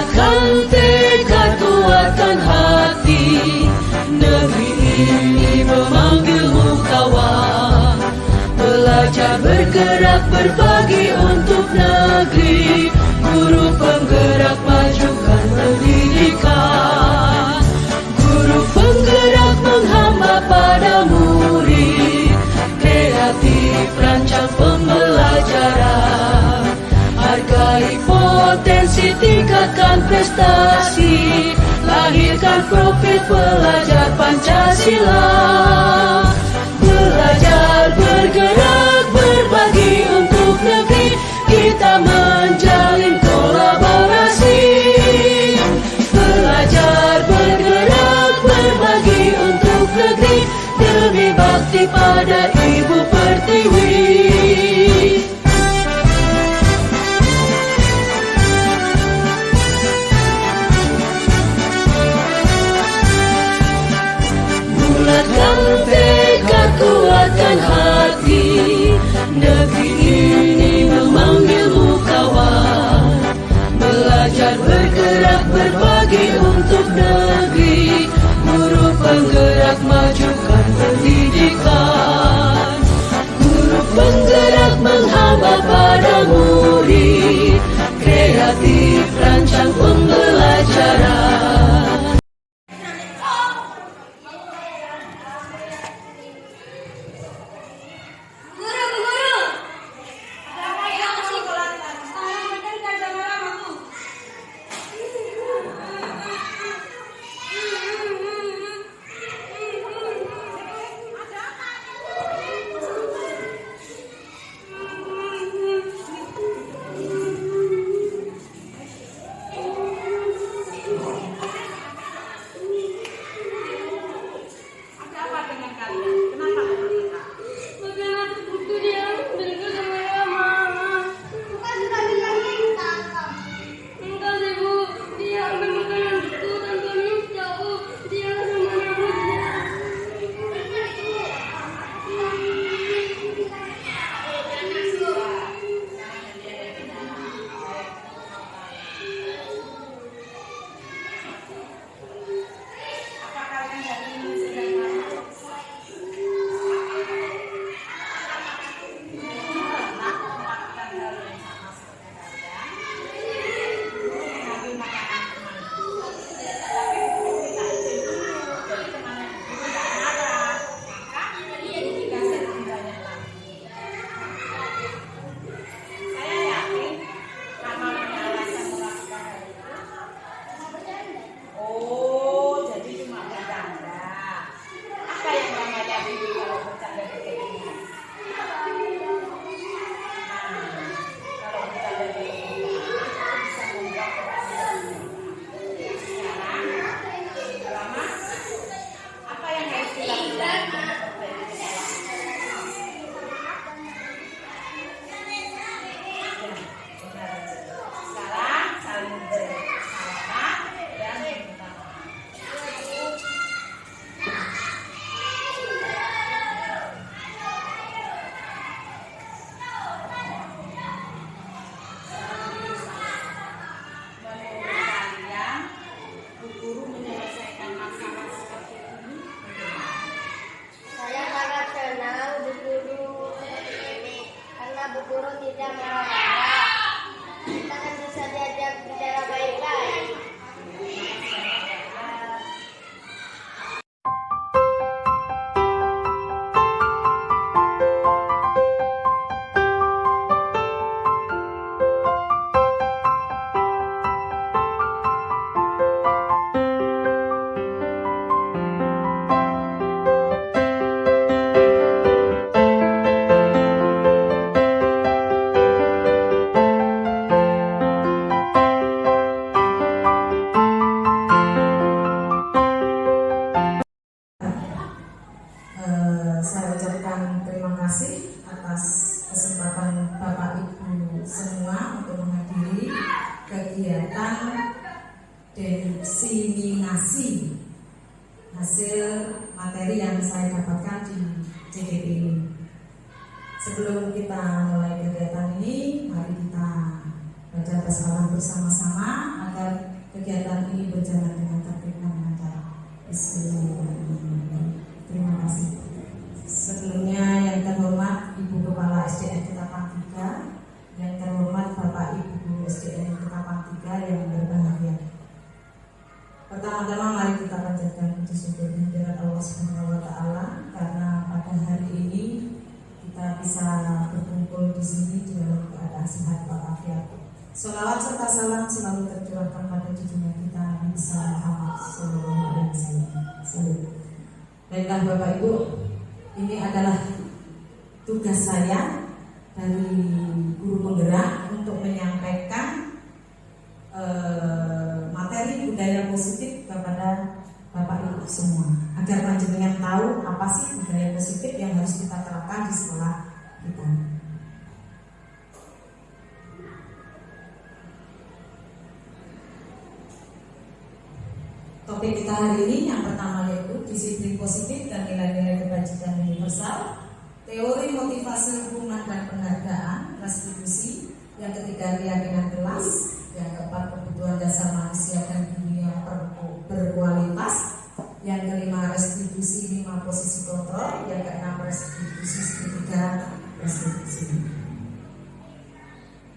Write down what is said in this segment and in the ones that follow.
Bulatkan tekad, kuatkan hati, negeri ini memanggilmu kawan. Belajar, bergerak, berbagi untuk negeri. Guru penggerak, majukan pendidikan. Guru penggerak menghamba pada murid. Kreatif, rancang pembelajaran. Hargai potensi, tingkatkan prestasi. Lahirkan profil pelajar Pancasila. Belajar, bergerak, berbagi untuk negeri. Kita menjalin kolaborasi. Belajar, bergerak, berbagi untuk negeri. Demi bakti pada Ibu Pertiwi. Bulatkan tekad, kuatkan hati, negeri ini memanggilmu kawan. Belajar, bergerak, berbagi untuk negeri. Guru penggerak, majukan pendidikan. Guru penggerak menghamba pada murid. Kreatif, rancang pembelajaran. Saya ucapkan terima kasih atas kesempatan Bapak Ibu semua untuk menghadiri kegiatan diseminasi hasil materi yang saya dapatkan di CDP ini. Sebelum kita mulai kegiatan ini, mari kita baca basmalah bersama-sama agar kegiatan ini berjalan dengan tertib dan lancar. Bismillahirrahmanirrahim. Terima kasih. Sebelumnya yang terhormat Ibu Kepala SDN Ketapang 3, yang terhormat Bapak Ibu Guru SDN Ketapang 3 yang berbahagia. Pertama-tama mari kita panjatkan puji syukur kehadirat Allah Subhanahu wa taala karena pada hari ini kita bisa berkumpul di sini dalam keadaan sehat walafiat. Sholawat serta salam selalu tercurahkan pada junjungan kita Nabi besar Muhammad sallallahu alaihi wasallam. Baiklah Bapak Ibu, ini adalah tugas saya dari guru penggerak untuk menyampaikan materi budaya positif kepada Bapak Ibu semua agar panjenengan tahu apa sih budaya positif yang harus kita terapkan di sekolah kita. Topik kita hari ini yang pertama yaitu disiplin positif dan nilai-nilai kebajikan universal, teori motivasi hubungan dan penghargaan, restitusi, yang ketiga keyakinan kelas, yang keempat kebutuhan dasar manusia dan dunia berkualitas, yang kelima restitusi 5 posisi kontrol, yang keenam restitusi segitiga restitusi.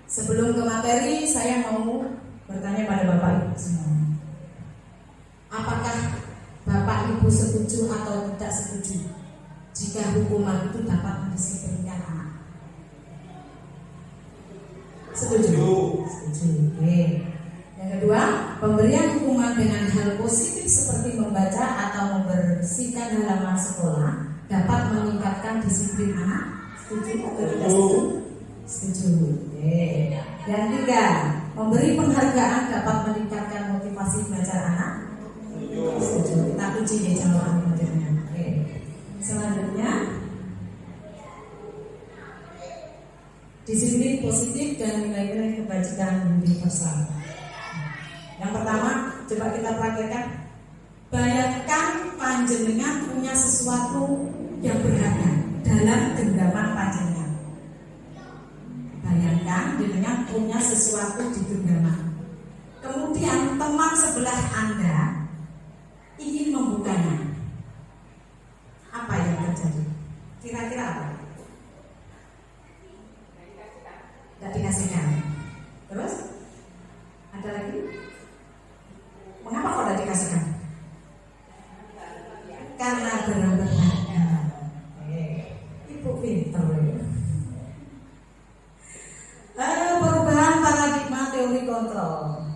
Sebelum ke materi, saya mau bertanya pada Bapak Ibu semua. Apakah Bapak Ibu setuju atau tidak setuju jika hukuman itu dapat mendisiplinkan anak? Setuju? Setuju. Oke. Yang kedua, pemberian hukuman dengan hal positif seperti membaca atau membersihkan halaman sekolah dapat meningkatkan disiplin anak. Setuju atau tidak setuju? Setuju. Oke. Yang tiga, memberi penghargaan dapat meningkatkan motivasi belajar anak. Setuju. Kita uji deh jawaban materinya. Oke. Selanjutnya, disiplin positif dan nilai-nilai kebajikan universal. Yang pertama, coba kita praktekkan. Bayangkan panjenengan punya sesuatu yang berharga dalam genggaman panjenengan. Bayangkan panjenengan punya sesuatu di genggaman. Kemudian teman sebelah Anda ingin membukanya. Apa yang terjadi? Kira-kira apa? Tidak dikasihkan. Terus? Ada lagi? Mengapa kok tidak dikasihkan? Karena barang berharga. Ibu pinter. Perubahan paradigma teori kontrol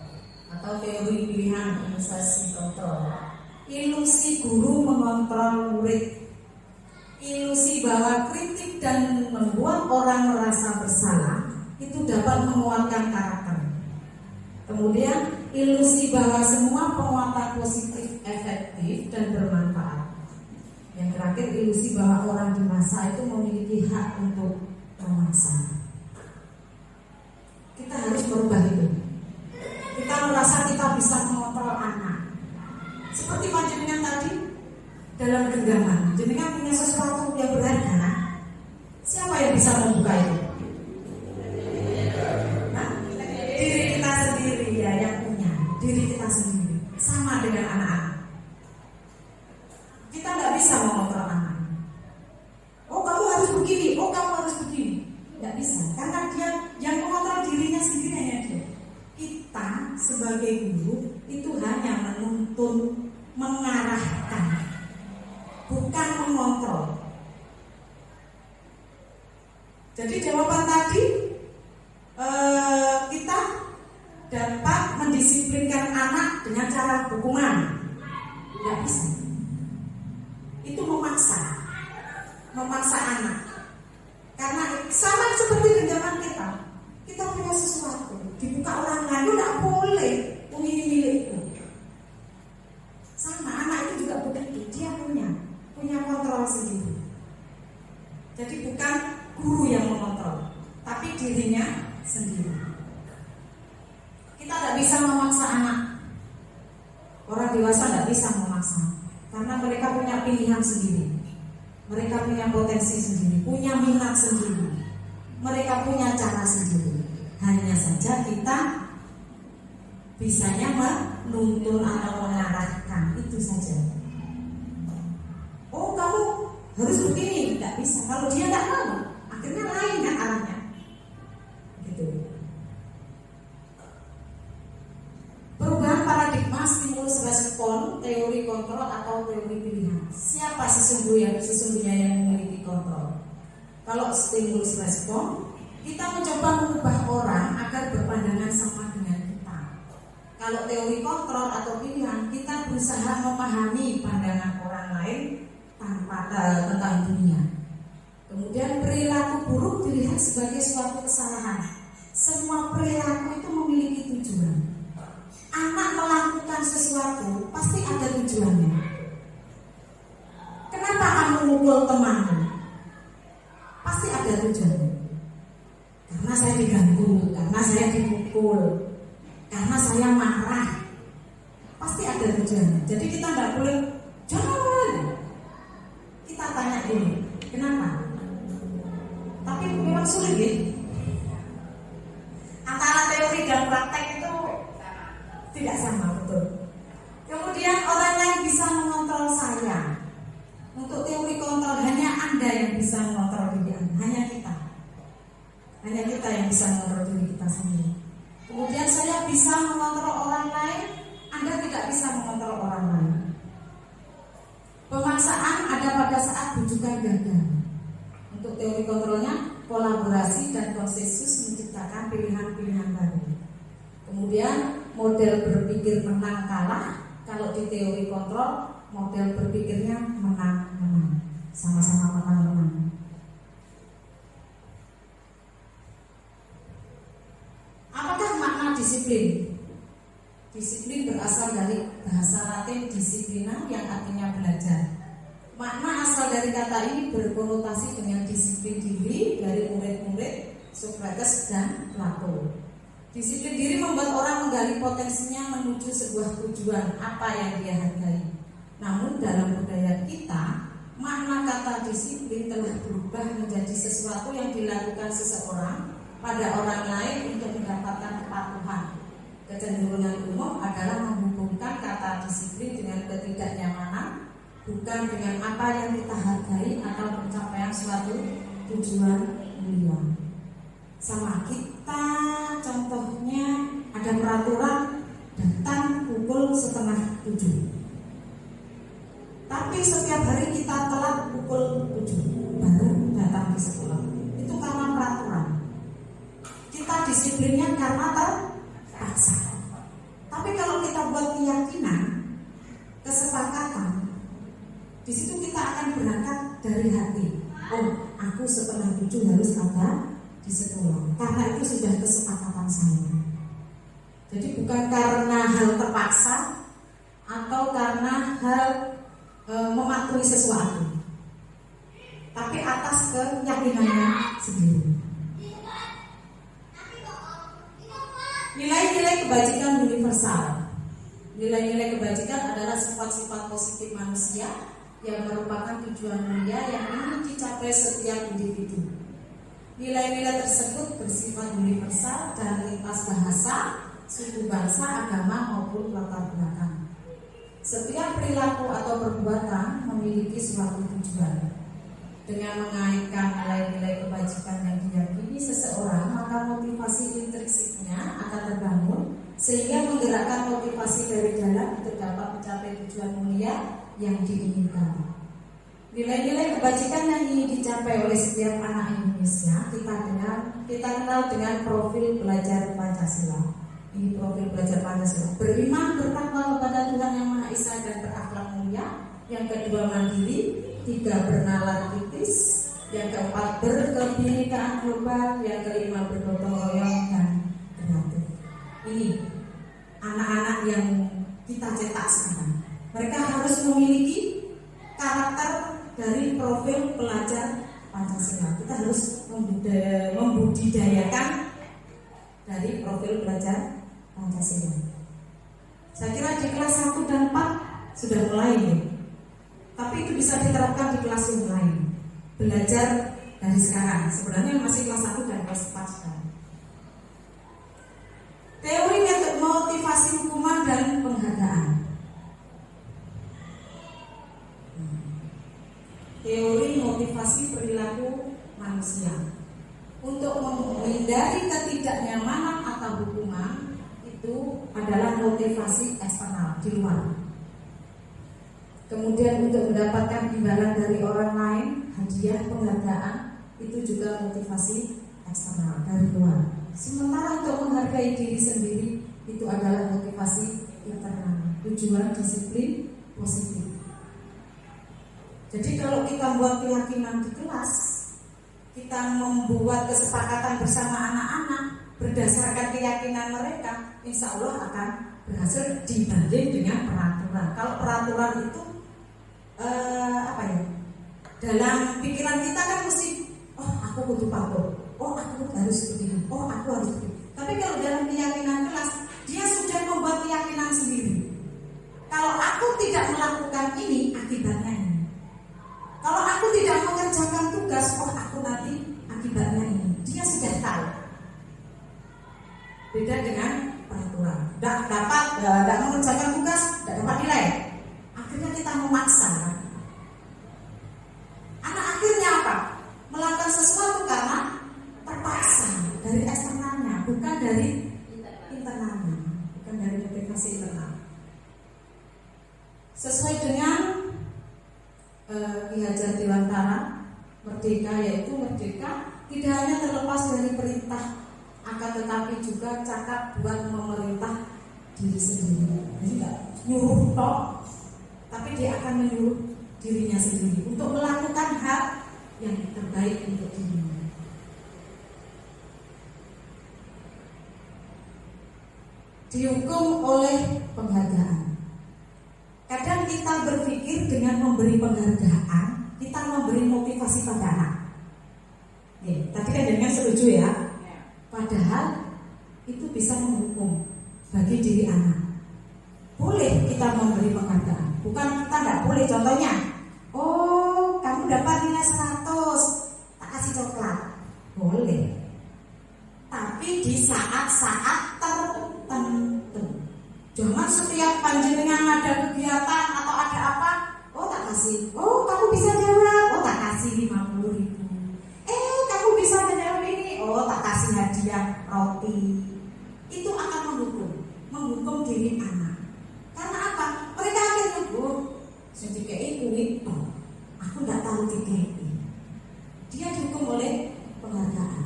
atau teori pilihan ilustrasi kontrol. Ilusi guru mengontrol murid. Ilusi bahwa kritik dan membuat orang merasa bersalah itu dapat menguatkan karakter. Kemudian ilusi bahwa semua penguatan positif efektif dan bermanfaat. Yang terakhir, ilusi bahwa orang dewasa itu memiliki hak untuk memaksa. Kita harus merubah itu. Kita merasa kita bisa mengontrol anak. Seperti panjenengan tadi dalam genggaman, jenengan punya sesuatu yang berharga. Siapa yang bisa membuka itu? Diri kita sendiri ya yang punya. Diri kita sendiri. Sama dengan anak-anak. Kita nggak bisa mengontrol anak. Oh kamu harus begini, oh kamu harus begini. Nggak bisa, karena dia yang mengontrol dirinya sendiri hanya dia. Kita sebagai guru itu hanya menuntun, mengarahkan, bukan mengontrol. Jadi jawaban tadi kita dapat mendisiplinkan anak dengan cara hukuman. Tidak bisa. Itu memaksa anak. Karena sama seperti genggaman kita punya sesuatu, dibuka orang lain, tidak boleh, ini milikku. Sama anak itu juga begitu, dia punya kontrol sendiri. Jadi bukan guru yang mengontrol, tapi dirinya sendiri. Kita tidak bisa memaksa anak. Orang dewasa tidak bisa memaksa, karena mereka punya pilihan sendiri. Mereka punya potensi sendiri, punya minat sendiri. Mereka punya cara sendiri. Hanya saja kita bisanya menuntun atau mengarahkan, itu saja. Oh, kamu harus begini, tidak bisa. Kalau dia tidak mau, akhirnya lain kan arahnya. Gitu. Perubahan paradigma stimulus respon, teori kontrol atau teori pilihan. Siapa sesungguhnya yang memiliki kontrol? Kalau stimulus respon, kita mencoba mengubah orang agar berpandangan sama dengan kita. Kalau teori kontrol atau pilihan, kita berusaha memahami pandangan orang lain tentang dunia. Kemudian perilaku buruk dilihat sebagai suatu kesalahan. Semua perilaku itu memiliki tujuan. Anak melakukan sesuatu pasti ada tujuannya. Kenapa kamu mukul temanmu? Pasti ada tujuannya. Karena saya diganggu, karena saya dipukul, karena saya marah. Pasti ada tujuannya. Jadi kita nggak boleh jangan. Kita tanya dulu, kenapa? Tapi memang sulit ya. Antara teori dan praktek itu tidak sama, betul. Kemudian orang lain bisa mengontrol saya. Untuk teori kontrol hanya Anda yang bisa mengontrol diri Anda, hanya kita. Hanya kita yang bisa mengontrol diri kita sendiri. Kemudian saya bisa mengontrol orang lain, Anda tidak bisa mengontrol orang lain. Pemaksaan ada pada saat bujukan gagal. Untuk teori kontrolnya, kolaborasi dan konsensus menciptakan pilihan-pilihan baru. Kemudian model berpikir menang kalah. Kalau di teori kontrol, model berpikirnya menang-menang, sama-sama menang-menang. Apakah makna disiplin? Disiplin berasal dari bahasa Latin disciplina yang artinya belajar. Makna asal dari kata ini berkonotasi dengan disiplin diri dari murid-murid Socrates dan Plato. Disiplin diri membuat orang menggali potensinya menuju sebuah tujuan apa yang dia hargai. Namun dalam budaya kita, makna kata disiplin telah berubah menjadi sesuatu yang dilakukan seseorang pada orang lain untuk mendapatkan kepatuhan. Kecenderungan umum adalah menghubungkan kata disiplin dengan ketidaknyamanan, bukan dengan apa yang kita hargai atau pencapaian suatu tujuan mulia. Sama kita, contohnya ada peraturan datang pukul 6:30. Tapi setiap hari kita telat pukul 7 baru datang di sekolah. Itu karena peraturan. Kita disiplinnya karena terpaksa. Tapi kalau kita buat keyakinan, kesepakatan, di situ kita akan berangkat dari hati. Oh, aku 6:30 harus ada di sekolah. Karena itu sudah kesepakatan saya. Jadi bukan karena hal terpaksa atau karena hal mematuhi sesuatu, tapi atas keyakinannya sendiri. Nilai-nilai kebajikan universal. Nilai-nilai kebajikan adalah sifat-sifat positif manusia yang merupakan tujuan mulia yang ingin dicapai setiap individu. Nilai-nilai tersebut bersifat universal dan lintas bahasa, suku bangsa, agama maupun latar belakang. Setiap perilaku atau perbuatan memiliki suatu tujuan. Dengan mengaitkan nilai-nilai kebajikan yang diyakini seseorang, maka motivasi intrinsiknya akan terbangun sehingga menggerakkan motivasi dari dalam untuk dapat mencapai tujuan mulia yang diinginkan. Nilai-nilai kebajikan yang ingin dicapai oleh setiap anak Indonesia kita kenal dengan profil belajar Pancasila. Ini profil belajar Pancasila: beriman, bertakwa kepada Tuhan Yang Maha Esa dan berakhlak mulia. Yang kedua, mandiri. Tiga, bernalar kritis. Yang keempat, berkebinekaan global. Yang kelima, bergotong royong dan kreatif. Ini anak-anak yang kita cetak sekarang. Mereka harus memiliki karakter dari profil pelajar Pancasila. Kita harus membudidayakan dari profil pelajar Pancasila. Saya kira di kelas 1 dan 4 sudah mulai ya. Tapi itu bisa diterapkan di kelas yang lain. Belajar dari sekarang. Sebenarnya masih kelas 1 dan kelas 4 sekarang. adalah motivasi eksternal di luar. Kemudian untuk mendapatkan imbalan dari orang lain, hadiah, penghargaan, itu juga motivasi eksternal dari luar. Sementara untuk menghargai diri sendiri itu adalah motivasi internal, tujuan disiplin positif. Jadi kalau kita buat keyakinan di kelas, kita membuat kesepakatan bersama anak-anak berdasarkan keyakinan mereka, insya Allah akan berhasil dibanding dengan peraturan. Kalau peraturan itu dalam pikiran kita kan mesti, oh aku butuh patuh, oh aku harus begini, oh aku harus begini. Tapi kalau dalam keyakinan kelas, dia sudah membuat keyakinan sendiri. Kalau aku tidak melakukan ini, akibatnya ini. Kalau aku tidak mengerjakan tugas, oh aku nanti akibatnya ini. Dia sudah tahu. Beda dengan peraturan. Tidak mengerjakan tugas, tidak dapat nilai. Akhirnya kita memaksa. Anak akhirnya apa? Melakukan sesuatu karena terpaksa dari eksternalnya, bukan dari internalnya, bukan dari motivasi internal. Sesuai dengan Ki Hajar Dewantara, merdeka yaitu merdeka tidak hanya terlepas dari perintah, akan tetapi juga cakap buat memerintah diri sendiri. Jadi tidak nyuruh tok, tapi dia akan menyuruh dirinya sendiri untuk melakukan hal yang terbaik untuk dirinya. Dihukum oleh penghargaan. Kadang kita berpikir dengan memberi penghargaan, kita memberi motivasi pada anak. Tadi kan dengan setuju ya. Padahal itu bisa menghukum bagi diri anak. Boleh kita memberi penghargaan, bukan kita tidak boleh. Contohnya, oh kamu dapat nilai 100, tak kasih coklat. Boleh. Tapi di saat-saat tertentu. Jangan setiap panjenengan ada kegiatan atau ada apa, oh tak kasih. Oh kamu bisa jawab, oh tak kasih 50.000. Kamu bisa menjawab ini, oh tak kasih hadiah roti. Itu akan menghukum diri anak. Karena apa? Mereka akhirnya sedikit kulit, aku tidak tahu dikit. Dia dihukum oleh penghargaan.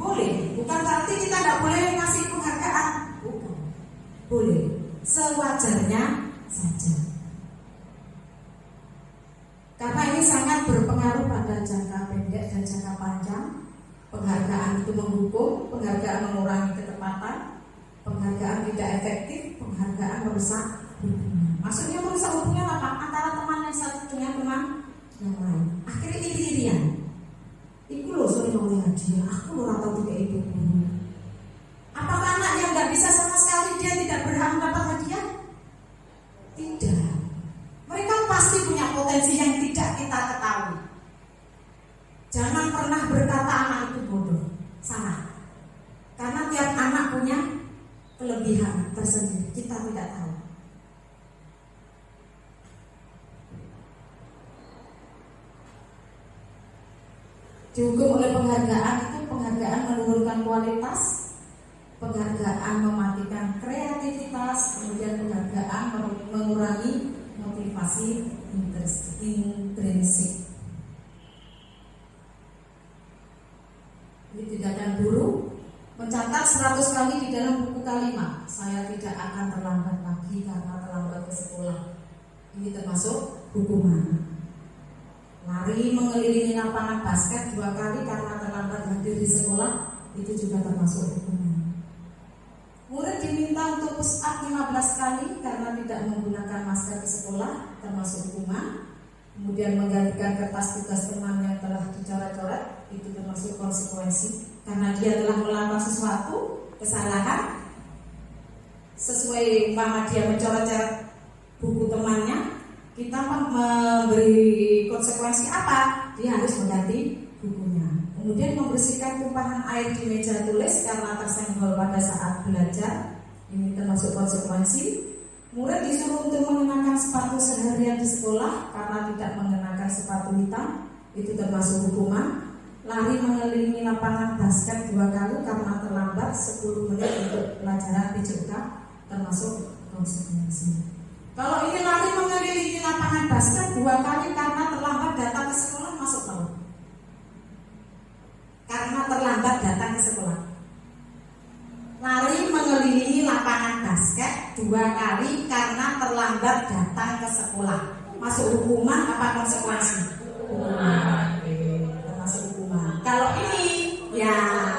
Boleh, bukan berarti kita tidak boleh ngasih penghargaan. Bukan. Boleh, sewajarnya saja. Karena ini sangat berpengaruh pada jangka pendek dan jangka panjang. Penghargaan itu menghukum, penghargaan mengurangi ketepatan, penghargaan tidak efektif, penghargaan merusak hubungan. Maksudnya merusak hubungan apa? Antara teman yang satu dengan teman yang lain. Akhirnya iri-irian. Iku loh sering ngomong hadiah, aku loh atau tidak itu. Apakah anak yang nggak bisa sama sekali dia tidak berhak mendapat hadiah? Tidak. Mereka pasti punya potensi yang tidak kita ketahui. Jangan pernah berkata anak itu bodoh, salah. Karena tiap anak punya kelebihan tersendiri, kita tidak tahu. Dihukum oleh penghargaan itu, penghargaan menurunkan kualitas, penghargaan mematikan kreativitas, kemudian penghargaan mengurangi motivasi intrinsik. Ini tindakan guru mencatat 100 kali di dalam buku kalimat, saya tidak akan terlambat lagi karena terlambat ke sekolah. Ini termasuk hukuman. Lari mengelilingi lapangan basket 2 kali karena terlambat hadir di sekolah, itu juga termasuk hukuman. Murid diminta untuk push up 15 kali karena tidak menggunakan masker ke sekolah, termasuk hukuman. Kemudian menggantikan kertas tugas teman yang telah dicoret-coret, itu termasuk konsekuensi karena dia telah melakukan sesuatu kesalahan sesuai umpama dia mencoret-coret buku temannya. Kita memberi konsekuensi apa? Dia harus mengganti bukunya. Kemudian membersihkan tumpahan air di meja tulis karena tersenggol pada saat belajar. Ini termasuk konsekuensi. Murid disuruh untuk mengenakan sepatu seharian di sekolah karena tidak mengenakan sepatu hitam. Itu termasuk hukuman. lari mengelilingi lapangan basket 2 kali karena terlambat 10 menit untuk pelajaran PJK termasuk konsekuensi. Kalau ini lari mengelilingi lapangan basket 2 kali karena terlambat datang ke sekolah, masuk laut. Karena terlambat datang ke sekolah. Lari mengelilingi lapangan basket 2 kali karena terlambat datang ke sekolah. Masuk hukuman apa konsekuensi? Hukuman. Termasuk hukuman. Kalau ini, ya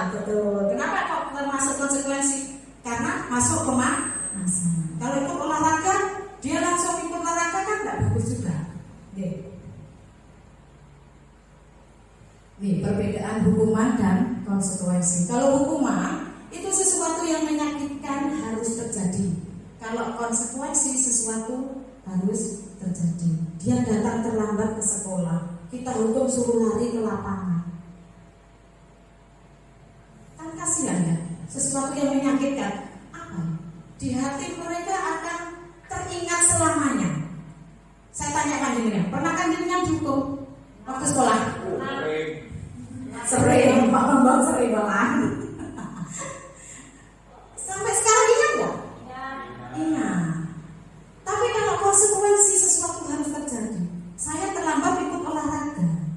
betul. Kenapa kok termasuk konsekuensi? Karena masuk pemanasan. Kalau ikut olahraga, dia langsung ikut olahraga kan nggak bagus juga. Nih perbedaan hukuman dan konsekuensi. Kalau hukuman itu sesuatu yang menyakitkan harus terjadi. Kalau konsekuensi sesuatu harus terjadi. Dia datang terlambat ke sekolah, kita hukum suruh lari ke lapangan. Kan kasihan ya, sesuatu yang menyakitkan. Apa? Di hati mereka akan teringat selamanya. Saya tanyakan jenengan, pernah kan jenengan dihukum waktu sekolah? Sering, Pak Bambang sering banget. Sampai sekarang ingat nggak? Ingat. Tapi kalau konsekuensi sesuatu harus terjadi. Saya terlambat ikut olahraga,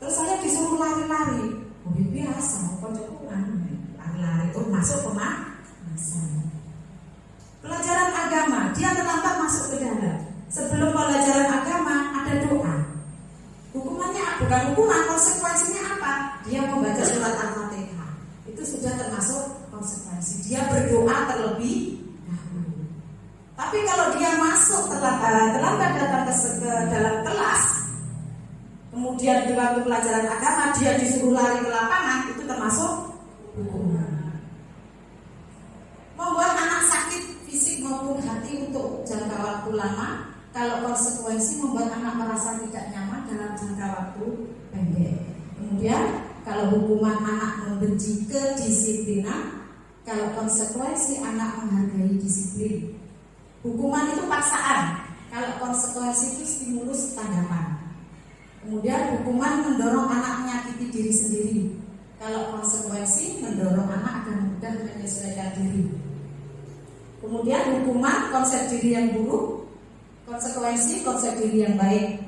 terus saya disuruh lari-lari. Oh biasa, lari-lari itu masuk pemanasan. Pelajaran agama, dia terlambat masuk ke dalam. Sebelum pelajaran agama ada doa. Hukumannya bukan hukuman, konsekuensinya apa? Dia membaca surat Al-Fatihah. Itu sudah termasuk konsekuensi. Dia berdoa terlebih dahulu. Tapi kalau dia masuk terlambat datang ke dalam kelas, kemudian di waktu pelajaran agama dia disuruh lari ke lapangan, itu termasuk hukuman. Membuat anak sakit fisik maupun hati untuk jangka waktu lama. Kalau konsekuensi membuat anak merasa tidak nyaman dalam jangka waktu pendek. Kemudian kalau hukuman anak membenci kedisiplinan, kalau konsekuensi anak menghargai disiplin. Hukuman itu paksaan, kalau konsekuensi itu stimulus tanggapan. Kemudian hukuman mendorong anak menyakiti diri sendiri. Kalau konsekuensi mendorong anak agar mudah menyesuaikan diri. Kemudian hukuman konsep diri yang buruk, konsekuensi konsep diri yang baik.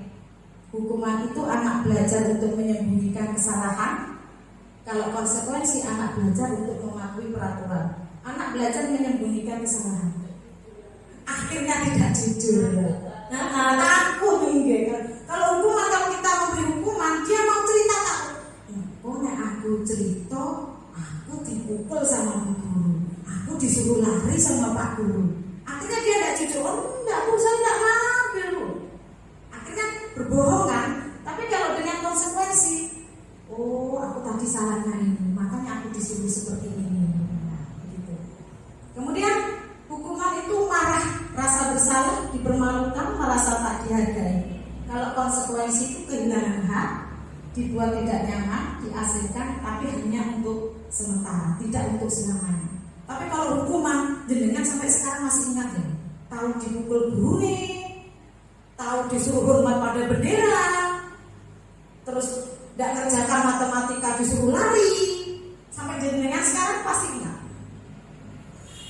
Hukuman itu anak belajar untuk menyembunyikan kesalahan. Kalau konsekuensi anak belajar untuk mematuhi peraturan. Anak belajar menyembunyikan kesalahan, akhirnya tidak jujur. Takut enggak. Kalau hukuman, kalau kita memberi hukuman, dia mau cerita takut. Pokoknya aku cerita, aku dipukul sama bu guru, aku disuruh lari sama pak guru. Akhirnya dia tidak jujur. Oh enggak, saya tidak ngambil. Akhirnya berbohong kan. Tapi kalau dengan konsekuensi, oh aku tadi salahnya ini, makanya aku disuruh seperti ini. Gitu. Kemudian hukuman itu marah, rasa bersalah, dipermalukan, merasa tak dihargai. Kalau konsekuensi itu kehilangan hak, dibuat tidak nyaman, diasingkan, tapi hanya untuk sementara, tidak untuk selamanya. Tapi kalau hukuman, jenengan sampai sekarang masih ingat ya? Tahu dipukul guru nih, tahu disuruh hormat pada bendera, terus tidak kerjakan matematika disuruh lari, sampai jenengan sekarang pasti ingat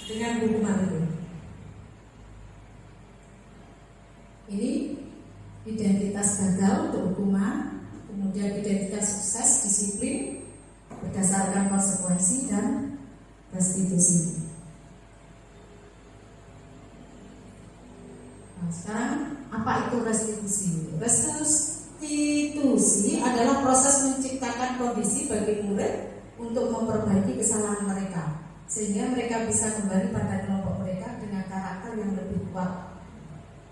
dengan hukuman itu. Ini identitas gagal untuk hukuman, kemudian identitas sukses disiplin berdasarkan konsekuensi dan restitusi. Nah, sekarang apa itu restitusi? Restitusi adalah proses menciptakan kondisi bagi murid untuk memperbaiki kesalahan mereka, sehingga mereka bisa kembali pada kelompok mereka dengan karakter yang lebih kuat.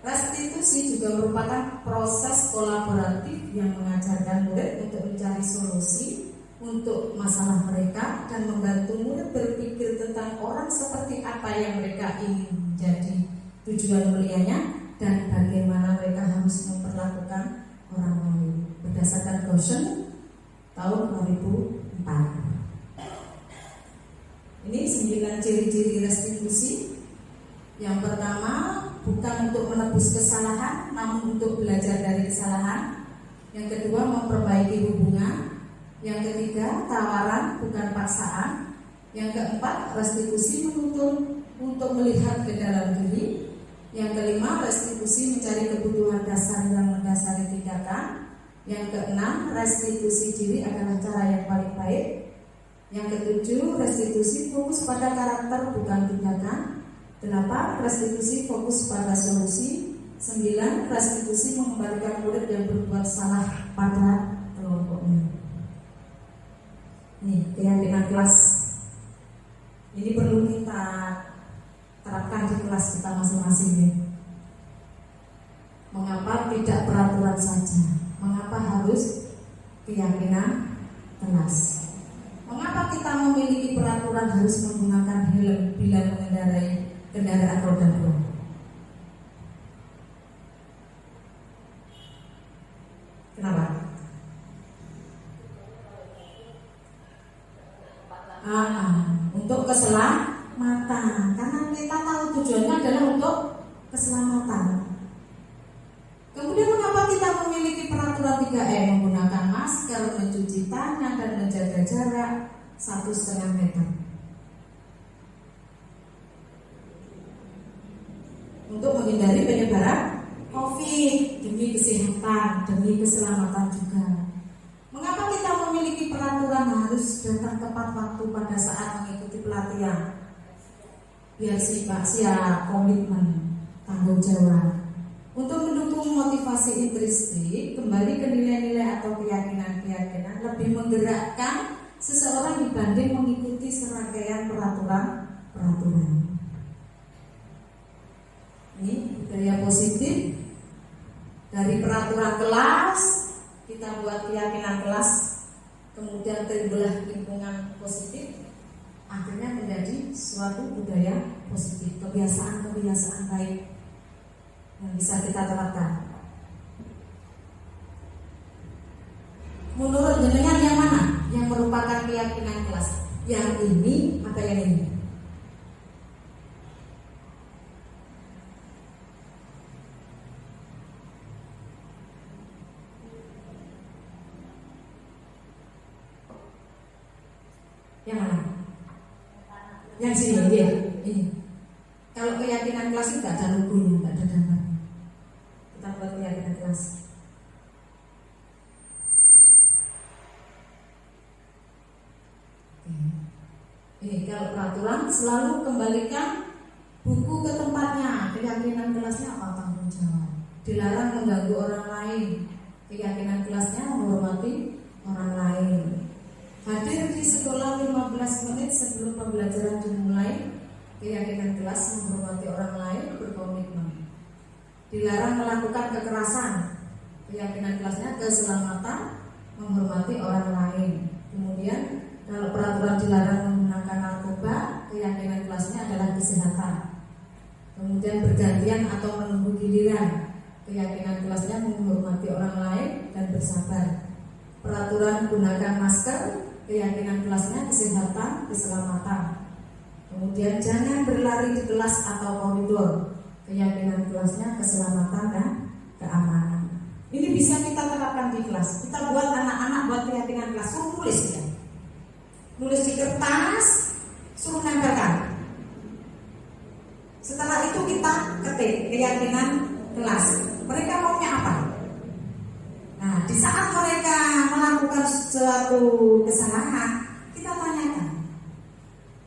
Restitusi juga merupakan proses kolaboratif yang mengajarkan murid untuk mencari solusi untuk masalah mereka dan membantu murid berpikir tentang orang seperti apa yang mereka ingin jadi tujuan mulianya dan bagaimana mereka harus memperlakukan orang lain berdasarkan Goshen tahun 2004. Ini 9 ciri-ciri restitusi. Yang pertama, bukan untuk menebus kesalahan, namun untuk belajar dari kesalahan. Yang kedua, memperbaiki hubungan. Yang ketiga, tawaran bukan paksaan. Yang keempat, restitusi menuntun untuk melihat ke dalam diri. Yang kelima, restitusi mencari kebutuhan dasar yang mendasari tindakan. Yang keenam, restitusi diri adalah cara yang paling baik. Yang ketujuh, restitusi fokus pada karakter bukan tindakan. 8. Restitusi fokus pada solusi. 9. Restitusi mengembalikan murid yang berbuat salah pada kelompoknya. Ini keyakinan kelas. Ini perlu kita terapkan di kelas kita masing-masing. Mengapa tidak peraturan saja? Mengapa harus keyakinan kelas? Mengapa kita memiliki peraturan harus menggunakan helm bila mengendarai kendaraan roda 2? Kenapa? Untuk keselamatan. Karena kita tahu tujuannya adalah untuk keselamatan. Kemudian mengapa kita memiliki peraturan 3M? Menggunakan masker, mencuci tangan, dan menjaga jarak 1,5 meter. Untuk menghindari penyebaran COVID, demi kesehatan, demi keselamatan juga. Mengapa kita memiliki peraturan harus datang tepat waktu pada saat mengikuti pelatihan? Biar siap, komitmen, tanggung jawab. Untuk mendukung motivasi intrinsik, kembali ke nilai-nilai atau keyakinan-keyakinan lebih menggerakkan seseorang dibanding mengikuti serangkaian peraturan. Ini budaya positif. Dari peraturan kelas kita buat keyakinan kelas, kemudian timbullah lingkungan positif, akhirnya menjadi suatu budaya positif, kebiasaan baik yang bisa kita terapkan. Menurut jenengan yang mana yang merupakan keyakinan kelas? Yang ini atau yang ini? Yang mana? Yang sini, dia. Ini. Kalau keyakinan kelas itu tidak ada logonya, tidak ada gambar. Kita buat keyakinan kelas. Ini kalau peraturan selalu kembalikan buku ke tempatnya. Keyakinan kelasnya apa? Tanggung jawab. Dilarang mengganggu orang lain. Keyakinan kelasnya menghormati orang lain. Hadir di sekolah 15 menit sebelum pembelajaran dimulai. Keyakinan kelas menghormati orang lain, berkomitmen. Dilarang melakukan kekerasan. Keyakinan kelasnya keselamatan, menghormati orang lain. Kemudian kalau peraturan dilarang menggunakan narkoba, keyakinan kelasnya adalah kesehatan. Kemudian bergantian atau menunggu giliran. Keyakinan kelasnya menghormati orang lain dan bersabar. Peraturan gunakan masker, keyakinan kelasnya kesehatan, keselamatan. Kemudian jangan berlari di kelas atau koridor. Keyakinan kelasnya keselamatan dan keamanan. Ini bisa kita terapkan di kelas. Kita buat anak-anak buat keyakinan kelas. Suruh tulis ya. Nulis di kertas, suruh nempelkan. Setelah itu kita ketik keyakinan kelas. Mereka maunya apa? Nah, di saat mereka melakukan suatu kesalahan, kita tanyakan.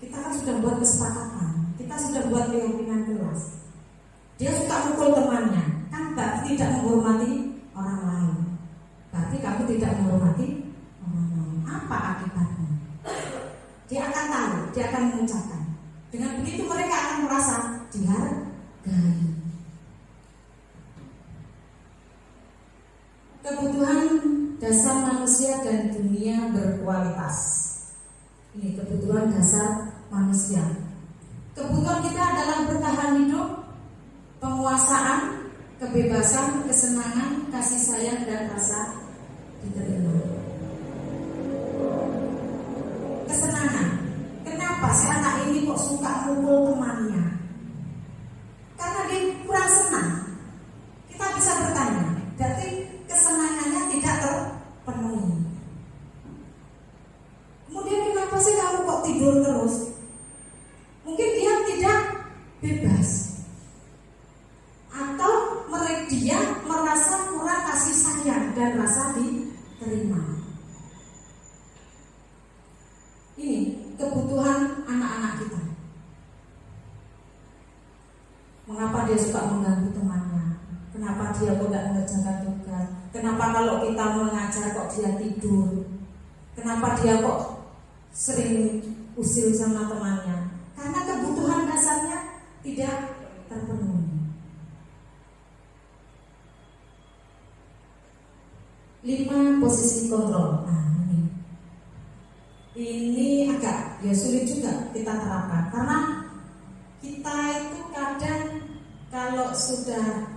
Kita kan sudah buat kesepakatan, kita sudah buat keyakinan kelas. Dia suka mukul temannya, kan berarti tidak menghormati orang lain. Berarti kamu tidak menghormati orang lain. Apa akibatnya? Dia akan tahu, dia akan mengucapkan. Dengan begitu mereka akan merasa dihargai. Kebutuhan dasar manusia dan dunia berkualitas. Ini kebutuhan dasar manusia. Kebutuhan kita adalah bertahan hidup, penguasaan, kebebasan, kesenangan, kasih sayang, dan rasa diterima. Kesenangan. Kenapa si anak ini kok suka mukul temannya? Karena dia kurang senang. Kita bisa bertanya, berarti kesenangannya tidak terpenuhi. Mengapa dia suka mengganggu temannya? Kenapa dia kok nggak mengerjakan tugas? Kenapa kalau kita mengajar kok dia tidur? Kenapa dia kok sering usil sama temannya? Karena kebutuhan dasarnya tidak terpenuhi. 5 posisi kontrol. Nah, ini agak sulit juga kita terapkan karena kita itu kadang kalau sudah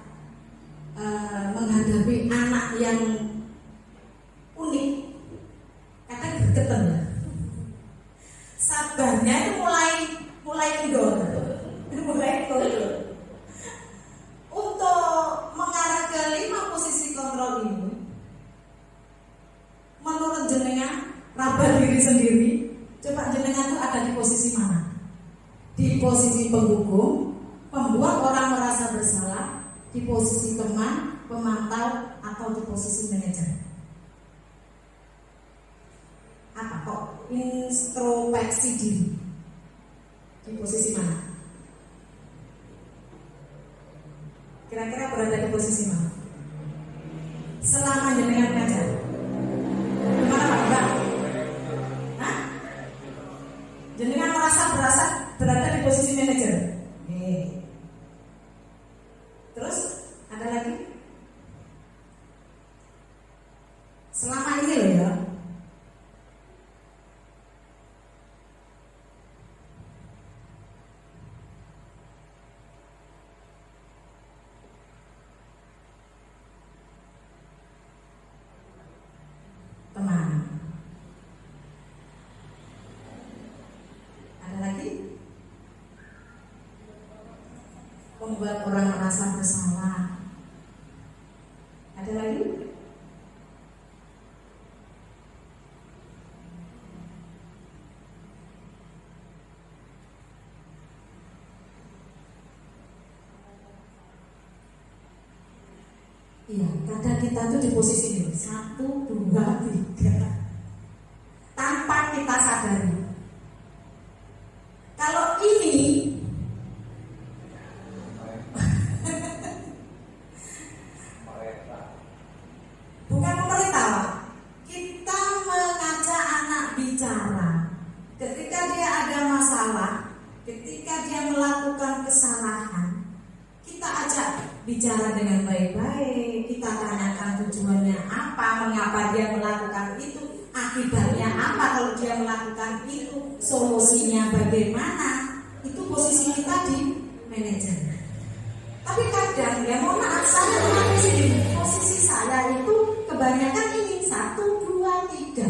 menghadapi anak yang unik, kadang gergeten ya. Sabarnya itu mulai kendor. Untuk mengarah ke 5 posisi kontrol ini, menurut jenengan, raba diri sendiri, coba jenengan itu ada di posisi mana? Di posisi penghukum, pembuat orang merasa bersalah, di posisi teman, pemantau, atau di posisi manajer? Apa kok introspeksi diri? Di posisi mana? Kira-kira berada di posisi mana? Selama jenengan mengajar. Gimana Pak Mbak? Hah? Jenengan berasa berada di posisi manajer. Terus ada lagi? Selama ini loh ya. Teman. Ada lagi? Membuat orang merasa bersalah. Ada lagi? Iya, kadang kita tuh di posisi ini 1, 2, 3 tanpa kita sadari. Kalau ini bukan pemerintah, kita mengajak anak bicara. Ketika dia ada masalah, ketika dia melakukan kesalahan, kita ajak bicara dengan baik-baik. Kita tanyakan tujuannya apa, mengapa dia melakukan itu, akibatnya apa kalau dia melakukan itu, solusinya bagaimana. Itu posisi kita di manajer. Tapi kadang ya mohon maaf, saya posisi saya itu kebanyakan ini 1, 2, 3.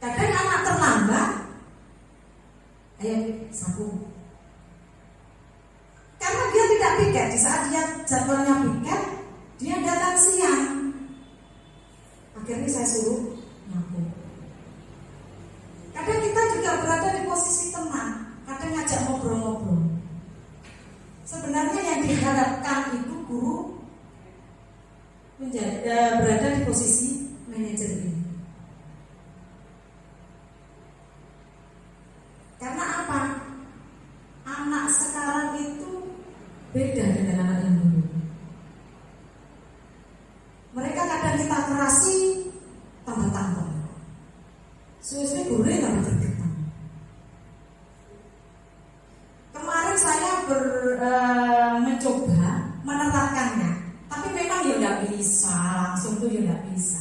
Kadang anak terlambat, ayo sambung. Karena dia tidak piket, di saat dia jadwalnya piket, dia datang siang. Akhirnya saya suruh nyapu. Kadang kita juga berada di posisi teman, kadang ngajak ngobrol-ngobrol. Sebenarnya yang diharapkan itu guru berada di posisi manajer ini. Karena apa? Anak sekarang itu beda dengan anak yang dulu. Mereka kadang kita kerasi tambah tantang, suwe-suwe boleh tambah tergetam. Kemarin saya mencoba menerapkannya, tapi memang ya nggak bisa langsung tuh ya nggak bisa.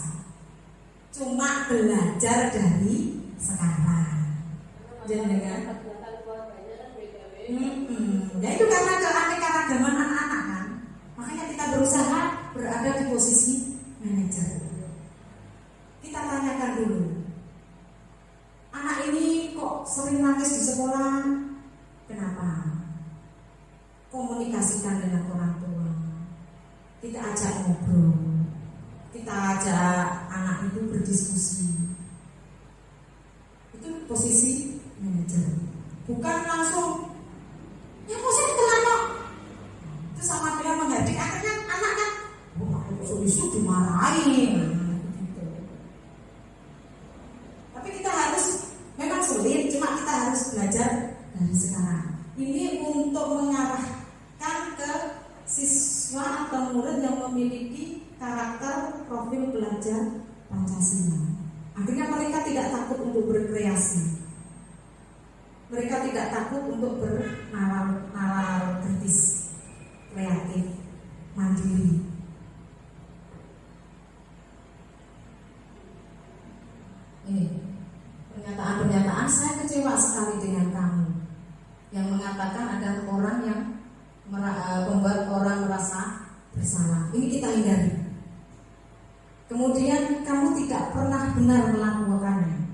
Cuma belajar dari sekarang. Jangan. Ya itu karena keanekaragaman anak-anak kan. Makanya kita berusaha berada di posisi manajer. Kita tanyakan dulu, anak ini kok sering nangis di sekolah, kenapa? Komunikasikan dengan orang tua. Kita ajak ngobrol, kita ajak anak itu berdiskusi. Itu posisi manajer. Bukan langsung ya posisi teman. Itu sama dengan menghardik. Akhirnya anak kan isu dimarahin gitu. Tapi kita harus, memang sulit, cuma kita harus belajar dari sekarang. Ini untuk mengarahkan ke siswa atau murid yang memiliki karakter profil belajar Pancasila. Akhirnya mereka tidak takut untuk berkreasi. Mereka tidak takut untuk bernalar kritis, kreatif, mandiri. Ini pernyataan-pernyataan saya kecewa sekali dengan kamu yang mengatakan ada orang yang membuat orang merasa bersalah. Ini kita hindari. Kemudian kamu tidak pernah benar melakukannya.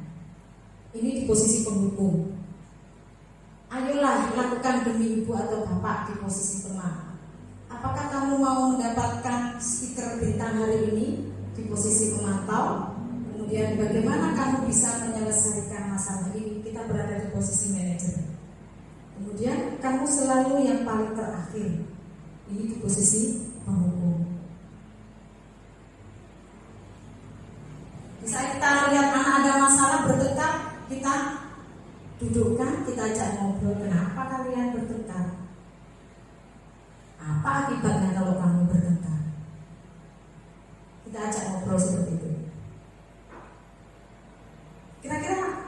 Ini di posisi penghukum. Ayolah lakukan demi ibu atau bapak di posisi teman. Apakah kamu mau mendapatkan stiker bintang hari ini di posisi pemantau? Kemudian bagaimana kamu bisa menyelesaikan masalah ini? Kita berada di posisi manajer. Kemudian kamu selalu yang paling terakhir. Ini di posisi penghukum. Bisa kita lihat anak ada masalah bertengkar, kita dudukkan, kita ajak ngobrol. Kenapa kalian bertengkar? Apa akibatnya kalau kamu bertengkar? Kita ajak ngobrol seperti itu. Kira-kira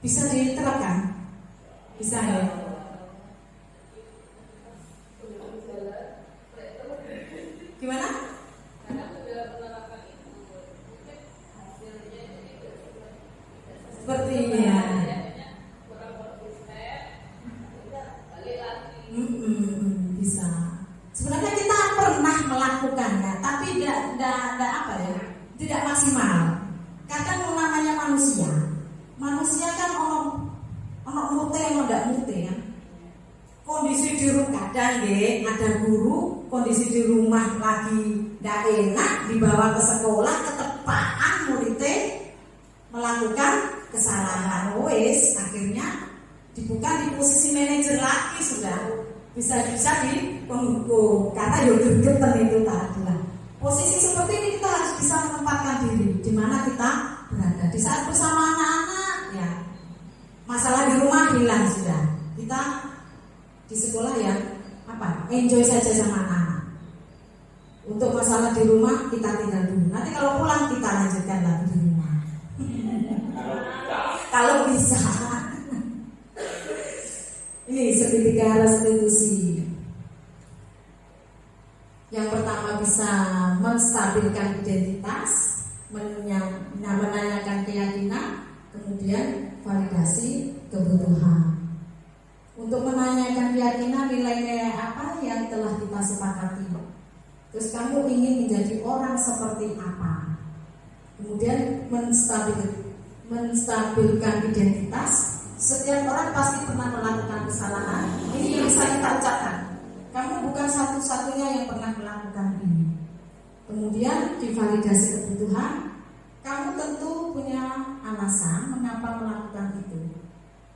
bisa diterapkan? Bisa ya? Gimana? Sepertinya bisa. Sebenarnya kita pernah melakukannya, tapi tidak maksimal. Kadang namanya manusia kan ono mute, ono ndak mute kan. Kondisi di rumah kadang ada guru, kondisi di rumah lagi ndak enak, dibawa ke sekolah, ketepaan muridnya melakukan kesalahan. Akhirnya dibuka di posisi manajer lagi, sudah bisa-bisa di penghukum karena yoga itu tadi lah. Posisi seperti ini kita harus bisa menempatkan diri di mana kita berada. Di saat bersama anak-anak ya masalah di rumah hilang sudah. Kita di sekolah ya enjoy saja sama anak-anak. Untuk masalah di rumah kita tinggal dulu. Nanti kalau pulang kita lanjutkan lagi di rumah. Kalau bisa. Ini segitiga restitusi. Yang pertama bisa menstabilkan identitas, menanyakan keyakinan, kemudian validasi kebutuhan. Untuk menanyakan keyakinan, nilai-nilai apa yang telah kita sepakati. Terus kamu ingin menjadi orang seperti apa? Kemudian menstabilkan identitas. Setiap orang pasti pernah melakukan kesalahan. Ini yang bisa kita ucapkan. Kamu bukan satu-satunya yang pernah melakukan ini. Kemudian divalidasi kebutuhan. Kamu tentu punya alasan mengapa melakukan itu.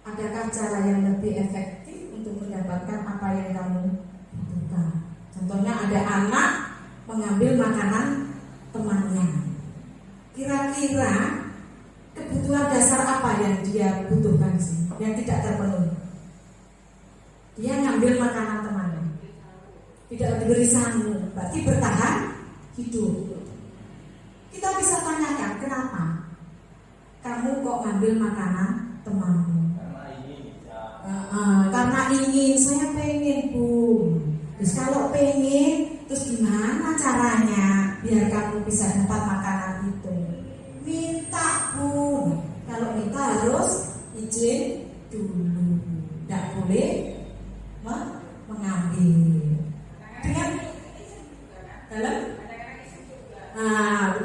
Adakah cara yang lebih efektif untuk mendapatkan apa yang kamu butuhkan? Contohnya ada anak mengambil makanan temannya. Kira-kira kebutuhan dasar apa yang dia butuhkan sih, yang tidak terpenuhi? Dia ngambil makanan temannya, tidak diberi sangu, berarti bertahan hidup. Kita bisa tanyakan, kenapa kamu kok ngambil makanan temanmu? Karena ingin, saya pengen Bu. Terus kalau pengen, terus gimana caranya biar kamu bisa dapat makanan itu? Minta Bu. Kalau minta harus izin dulu, tidak boleh mengambil. Dengan dalam,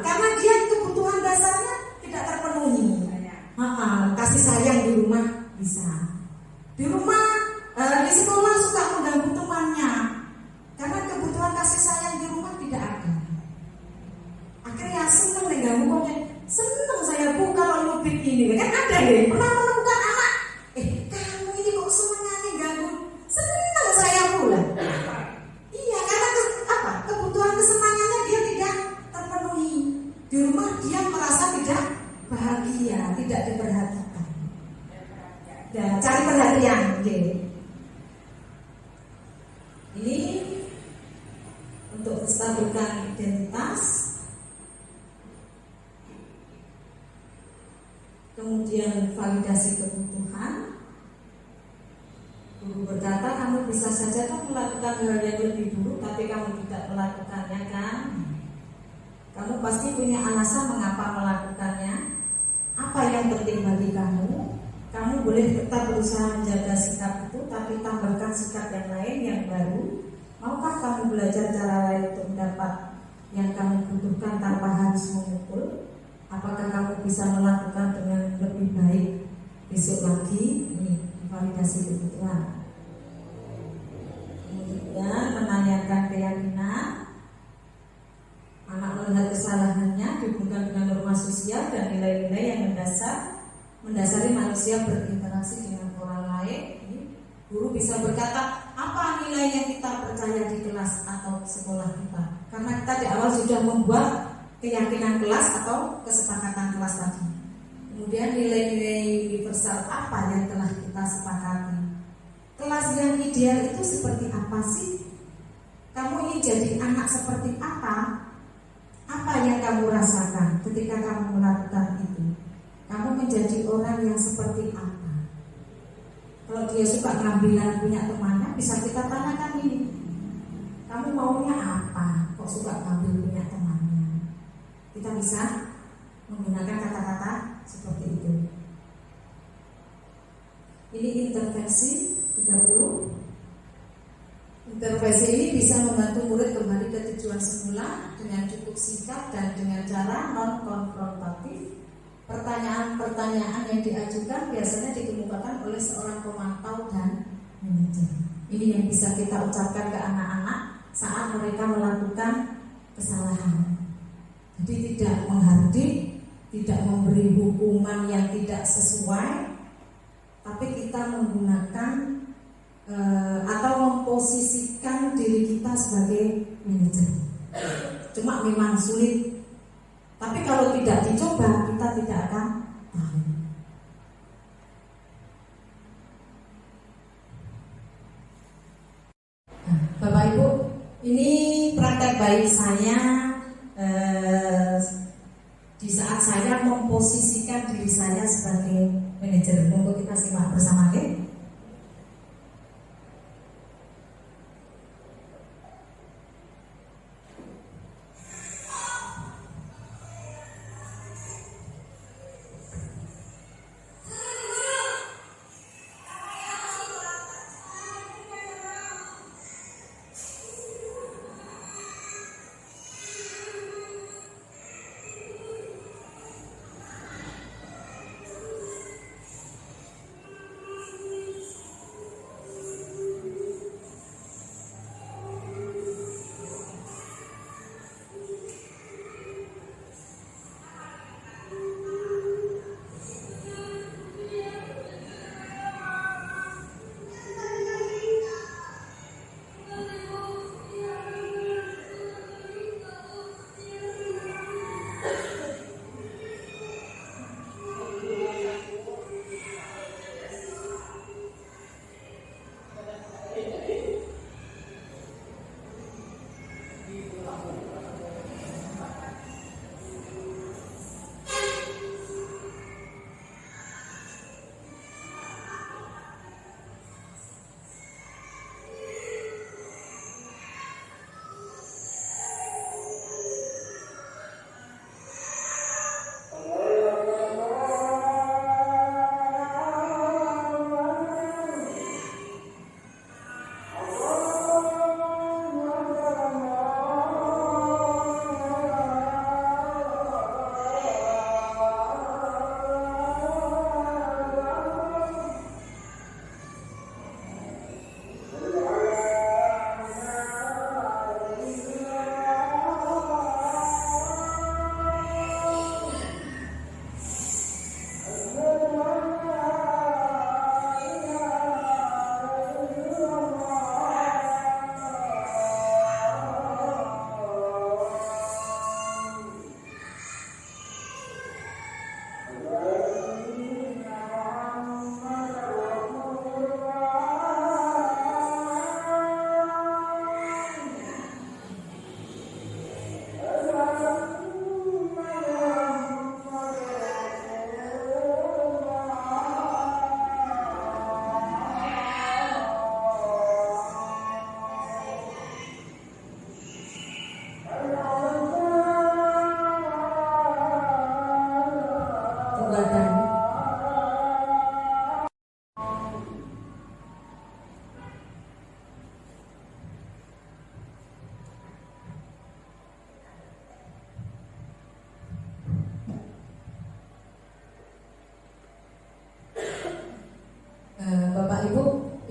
karena dia kebutuhan dasarnya tidak terpenuhi. Kasih sayang di rumah bisa. Di rumah, di sekolah suka mengganggu temannya karena kebutuhan kasih sayang di rumah tidak ada. Akhirnya senang menstabilkan identitas, kemudian validasi kebutuhan. Guru berkata, kamu bisa saja kan melakukan hal yang lebih dulu, tapi kamu tidak melakukannya kan? Kamu pasti punya alasan mengapa melakukannya. Apa yang penting bagi kamu? Kamu boleh tetap berusaha menjaga sikap itu, tapi tambahkan sikap yang lain yang baru. Maukah kamu belajar cara lain untuk mendapat yang kamu butuhkan tanpa harus memukul? Apakah kamu bisa melakukan dengan lebih baik besok lagi? Ini validasi kebutuhan. Kemudian menanyakan keyakinan. Anak melihat kesalahannya dihubungkan dengan norma sosial dan nilai-nilai yang mendasari manusia berinteraksi dengan orang lain. Guru bisa berkata, apa nilai yang kita percaya di kelas atau sekolah kita? Karena kita di awal sudah membuat keyakinan kelas atau kesepakatan kelas tadi. Kemudian nilai-nilai universal apa yang telah kita sepakati? Kelas yang ideal itu seperti apa sih? Kamu ingin jadi anak seperti apa? Apa yang kamu rasakan ketika kamu melakukan itu? Kamu menjadi orang yang seperti apa? Kalau dia suka ngambilan punya temannya, bisa kita tanyakan ini. Kamu maunya apa? Kok suka ngambil punya temannya? Kita bisa menggunakan kata-kata seperti itu. Ini intervensi 30. Intervensi ini bisa membantu murid kembali ke tujuan semula dengan cukup sikap dan dengan cara non-konfrontatif. Pertanyaan-pertanyaan yang diajukan biasanya dikemukakan oleh seorang pemantau dan manajer. Ini yang bisa kita ucapkan ke anak-anak saat mereka melakukan kesalahan. Jadi tidak menghardik, tidak memberi hukuman yang tidak sesuai, tapi kita menggunakan atau memposisikan diri kita sebagai manajer. Cuma memang sulit, tapi kalau tidak dicoba kita tidak akan tahu. Nah, Bapak Ibu, ini praktek baik saya di saat saya memposisikan diri saya sebagai manajer. Monggo kita simak bersama ya.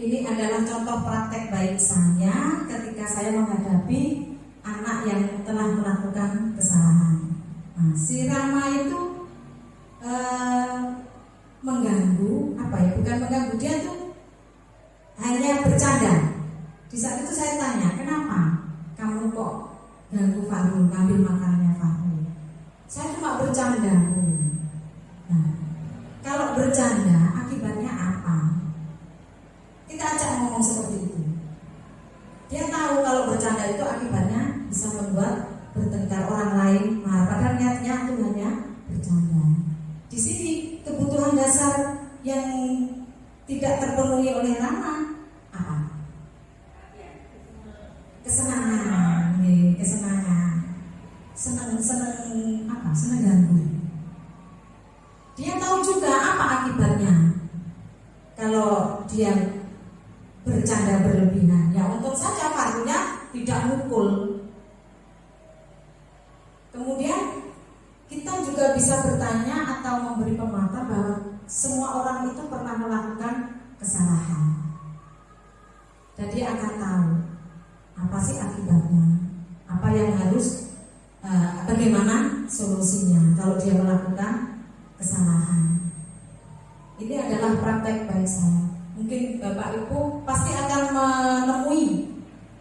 Ini adalah contoh praktek baik saya ketika saya menghadapi anak yang telah melakukan kesalahan. Nah, si Rama itu mengganggu, bukan mengganggu, dia tuh hanya bercanda. Di saat itu saya tanya, kenapa kamu kok ganggu Fahrul, ngambil makanannya Fahrul? Saya cuma bercanda, Bu. Nah, kalau bercanda akibatnya apa? Kita ajak ngomong seperti itu. Dia tahu kalau bercanda itu akibatnya bisa membuat bertengkar orang lain. Nah, padahal niatnya itu hanya bercanda. Di sini kebutuhan dasar yang tidak terpenuhi oleh Rama apa? Kesenangan, kesenangan. Senang ganggu. Dia tahu juga apa akibatnya kalau dia bercanda berlebihan. Ya untung saja Fahrulnya tidak mukul. Kemudian kita juga bisa bertanya atau memberi penguatan bahwa semua orang itu pernah melakukan kesalahan. Dan dia akan tahu apa sih akibatnya, apa yang harus, bagaimana solusinya kalau dia melakukan kesalahan. Ini adalah praktek baik saya. Mungkin Bapak Ibu pasti akan menemui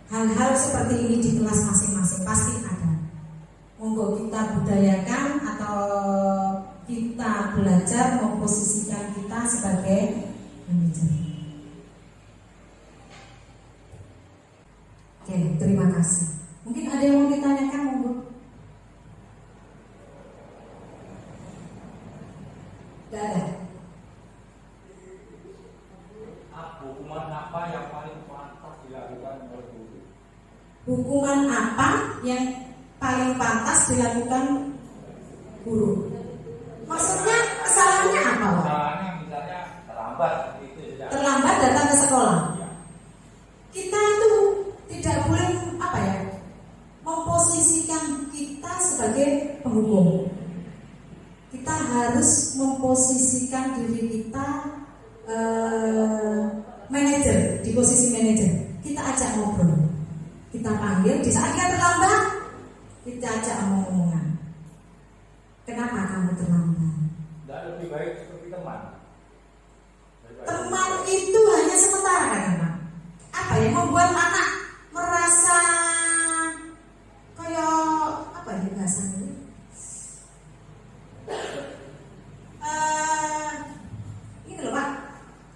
hal-hal seperti ini di kelas masing-masing, pasti ada. Monggo kita budayakan atau kita belajar memposisikan kita sebagai manajer. Oke, terima kasih. Mungkin ada yang mau ditanyakan, monggo. Tidak ada. Hukuman apa yang paling pantas dilakukan oleh guru? Hukuman apa yang paling pantas dilakukan guru? Maksudnya kesalahannya apa, Pak? Kesalahannya misalnya terlambat itu ya. Terlambat datang ke sekolah. Ya. Kita itu tidak boleh memposisikan kita sebagai penghukum. Kita harus memposisikan diri kita manajer, di posisi manajer. Kita ajak ngobrol, kita panggil. Di saat dia terlambat, kita ajak omong-omongan. Kenapa kamu terlambat? Tidak lebih baik seperti teman. Teman itu hanya sementara kan, Pak? Apa yang membuat anak merasa kayak apa ya bahasanya? Ini loh, Pak.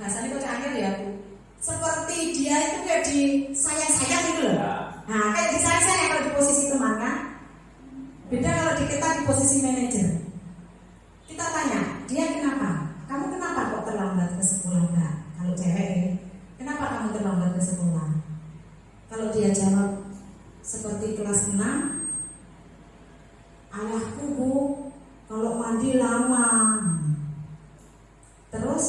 Bahasanya kok angel ya, Bu. Seperti dia itu kayak di sayang-sayang gitu loh. Nah, kayak di sayang-sayang kalau di posisi teman kan. Beda kalau kita di posisi manajer. Kita tanya, dia kenapa? Kamu kenapa kok terlambat ke sekolah, Mbak? Kalau cewek, kenapa kamu terlambat ke sekolah? Kalau dia jawab seperti kelas 6, ayahku, Bu, kalau mandi lama. Terus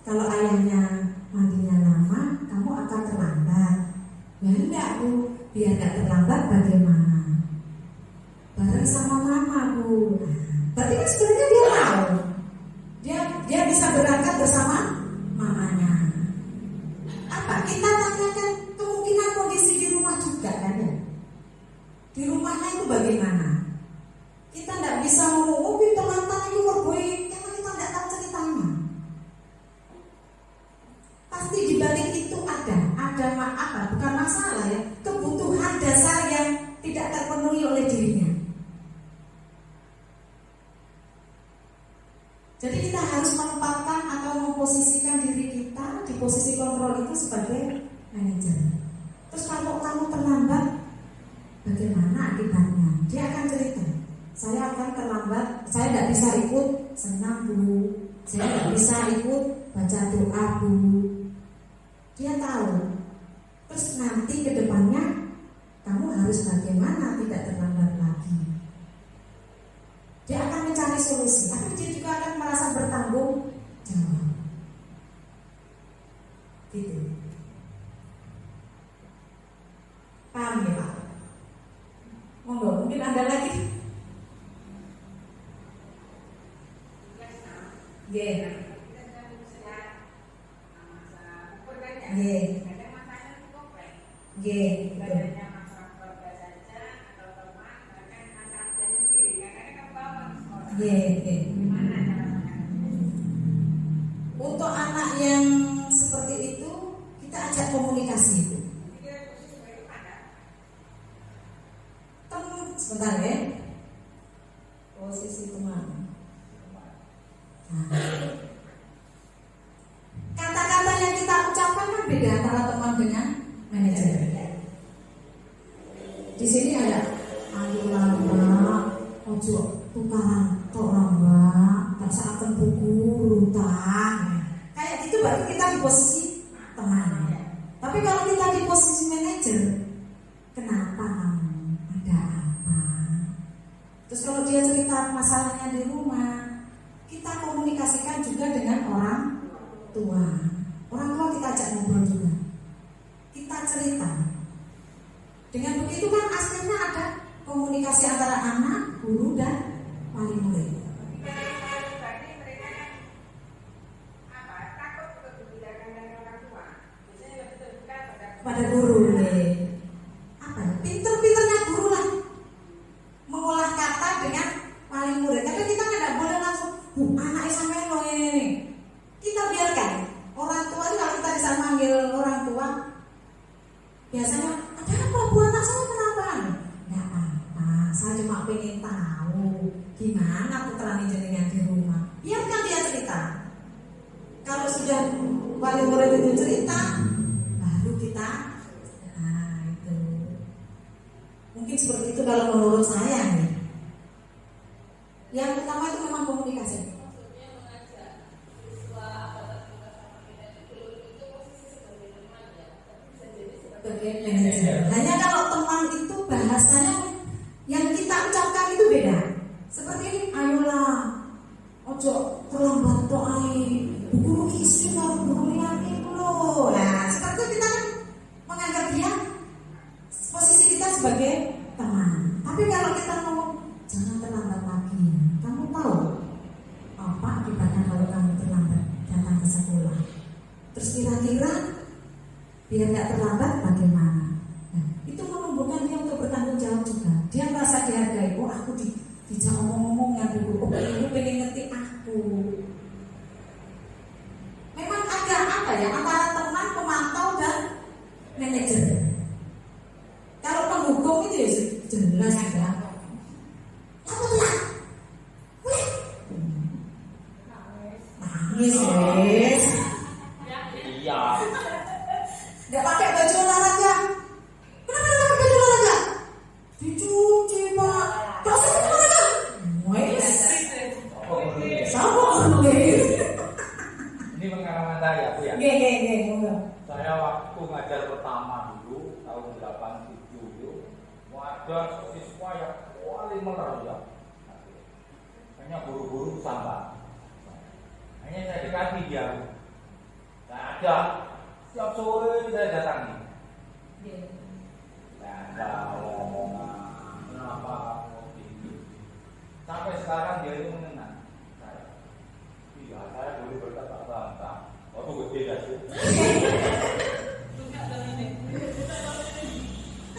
kalau ayahnya mandinya lama, kamu akan terlambat. Ya enggak, Bu, biar gak terlambat bagaimana? Bareng sama mama, Bu. Berarti kan sebenarnya dia tahu. Dia bisa berangkat bersama mamanya. Apa? Kita tanyakan kemungkinan kondisi di rumah juga kan ya? Di rumahnya itu bagaimana? Kita tidak bisa ngomong, teman-teman itu berboy, karena kita tidak tahu ceritanya. Pasti di balik itu ada apa? Bukan masalah ya, kebutuhan dasar yang tidak terpenuhi oleh dirinya. Jadi kita harus menempatkan atau memposisikan diri kita di posisi kontrol itu sebagai manajer. Terus kalau kamu terlambat, bagaimana akibatnya? Dia akan cerita, saya akan terlambat, saya tidak bisa ikut senam, Bu, saya tidak bisa ikut baca doa, Bu. Dia tahu. Terus nanti ke depannya kamu harus bagaimana tidak terlambat lagi. Dia akan mencari solusi, tapi dia juga akan merasa bertanggung jawab. Gitu. Paham ya, Pak? Monggo, mungkin ada lagi? Yeah. Nggih, betul. Ibadahnya masalah keluarga saja atau teman, bahkan masalah dia sendiri. Kadang-kadang kan bawa sekolah. Nggih. Gimana cara mengatasi? Untuk anak yang seperti itu, kita ajak komunikasi itu. Sebentar ya. Posisi teman. Kata-kata yang kita ucapkan kan beda antara teman dengan manajer. Di sini ada ayo lambak, ojo tukaran tok lambak, tak seakan buku rutang. Kayak gitu baru kita di posisi teman. Tapi kalau kita di posisi manajer, kenapa kamu? Ada apa? Terus kalau dia cerita masalahnya di rumah, kita komunikasikan juga dengan orang tua. Orang tua kita ajak ngobrol juga. Kita cerita. Dengan begitu kan aslinya ada komunikasi antara anak, guru, dan wali murid. Berarti mereka takut untuk dibedakan dari orang tua. Biasanya lebih terbuka Pada guru nih. Apa ya? Pinter-pinternya guru lah mengolah kata dengan wali murid. Tapi kita nggak boleh langsung, anaknya sampai lo ini. Kita biarkan orang tua itu kalau kita bisa manggil orang tua, biasanya ada apa bu anak saya kenapa? Nggak apa, saya cuma pengen tahu gimana putranya jenengan di rumah. Biarkan dia cerita. Kalau sudah wali murid itu cerita, baru kita, nah itu. Mungkin seperti itu kalau menurut saya nih. Yang pertama itu memang komunikasi. Sebagai manajer. Hanya kalau teman itu bahasanya yang kita ucapkan itu beda. Seperti ini, ayolah, ojo terlambat doai, buku isi kalau buku lagi dulu. Nah, seperti itu kita kan menganggap dia posisi kita sebagai teman. Tapi kalau kita ngomong jangan terlambat lagi, kamu tahu apa akibatnya kalau kamu terlambat datang ke sekolah? Terus kira-kira biar nggak terlambat bagaimana? Nah, itu menumbuhkan dia untuk bertanggung jawab juga. Dia merasa dihargai. Oh, aku dijak ngomong-ngomong ya dulu. Oh, ibu pengen ngerti aku. Memang ada apa ya antara teman, pemantau dan manajer. Kalau penghukum itu ya jelas ya. Kamu telat. Nangis guys. Iya. Nggak pakai baju olahraga. Kenapa nggak pakai baju olahraga? Dicuci pak. Gak usah pakai olahraga. Wes. Sama boleh. Ini pengalaman saya, Bu ya. Geng. Saya waktu ngajar pertama dulu tahun 87 itu, ada siswa yang paling meriah. Hanya buru-buru sampai. Hanya saya dekati dia. Nah, ada setiap sore saya datangi. Nah, ada omongan kenapa kamu tinggi. Sampai sekarang dia itu mengenang saya. Iya, saya dulu berkata-kata. Waktu gede gak sih?